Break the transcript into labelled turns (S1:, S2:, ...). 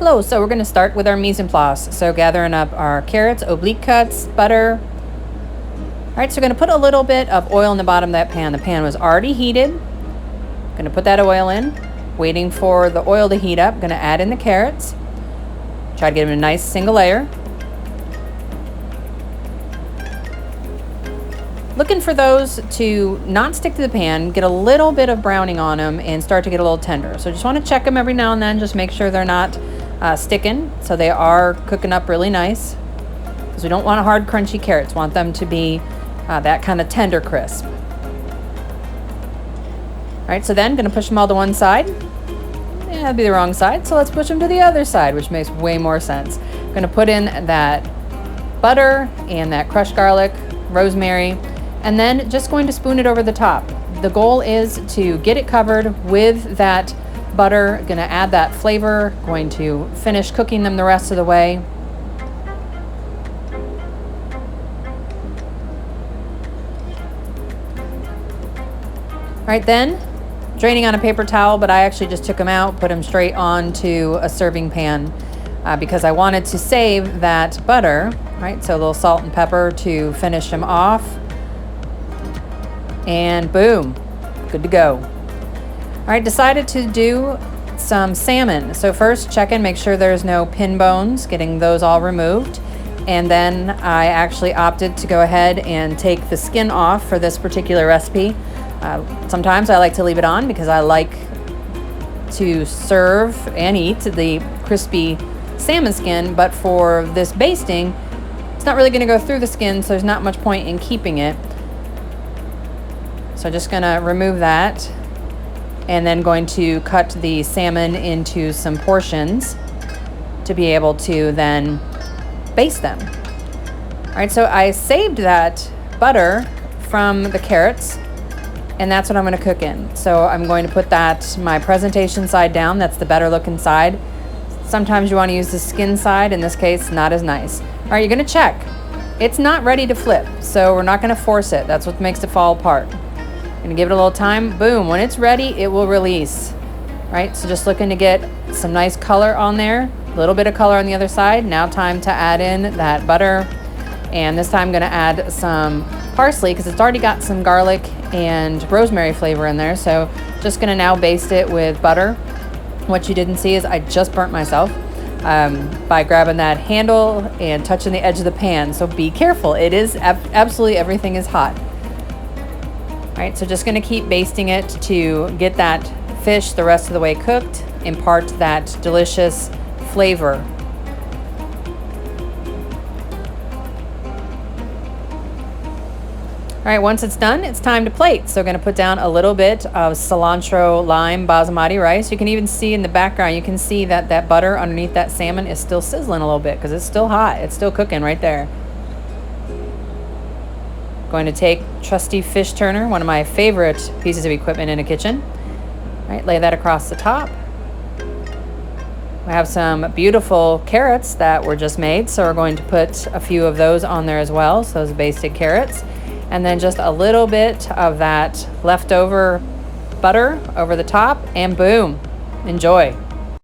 S1: Hello, so we're going to start with our mise en place. So gathering up our carrots, oblique cuts, butter. All right, so we're going to put a little bit of oil in the bottom of that pan. The pan was already heated. Going to put that oil in, waiting for the oil to heat up. Going to add in the carrots. Try to get them a nice single layer. Looking for those to not stick to the pan, get a little bit of browning on them, and start to get a little tender. So just want to check them every now and then, just make sure they're not sticking, so they are cooking up really nice. Because we don't want hard, crunchy carrots. Want them to be that kind of tender crisp. All right, so then going to push them all to one side. Yeah, that'd be the wrong side, so let's push them to the other side, which makes way more sense. Going to put in that butter and that crushed garlic, rosemary, and then just going to spoon it over the top. The goal is to get it covered with that butter. Going to add that flavor, going to finish cooking them the rest of the way. All right, then draining on a paper towel, but I actually just took them out, put them straight onto a serving pan because I wanted to save that butter. Right, so a little salt and pepper to finish them off. And boom, good to go. All right, decided to do some salmon. So first check in, make sure there's no pin bones, getting those all removed. And then I actually opted to go ahead and take the skin off for this particular recipe. Sometimes I like to leave it on because I like to serve and eat the crispy salmon skin, but for this basting, it's not really going to go through the skin, so there's not much point in keeping it. So just going to remove that and then going to cut the salmon into some portions to be able to then baste them. All right, so I saved that butter from the carrots, and that's what I'm going to cook in. So I'm going to put that, my presentation side down. That's the better looking side. Sometimes you want to use the skin side. In this case, not as nice. All right, you're going to check. It's not ready to flip, so we're not going to force it. That's what makes it fall apart. Gonna give it a little time. Boom, when it's ready, it will release. Right, so just looking to get some nice color on there, a little bit of color on the other side. Now time to add in that butter, and this time I'm gonna add some parsley because it's already got some garlic and rosemary flavor in there. So just gonna now baste it with butter. What you didn't see is I just burnt myself by grabbing that handle and touching the edge of the pan. So be careful, it is absolutely everything is hot. All right, so just going to keep basting it to get that fish the rest of the way cooked, impart that delicious flavor. All right, once it's done, it's time to plate. So going to put down a little bit of cilantro lime basmati rice. You can even see in the background, you can see that that butter underneath that salmon is still sizzling a little bit because it's still hot. It's still cooking right there. Going to take trusty fish turner, one of my favorite pieces of equipment in a kitchen. All right, lay that across the top. We have some beautiful carrots that were just made, so we're going to put a few of those on there as well, so those basted carrots. And then just a little bit of that leftover butter over the top, and boom, enjoy.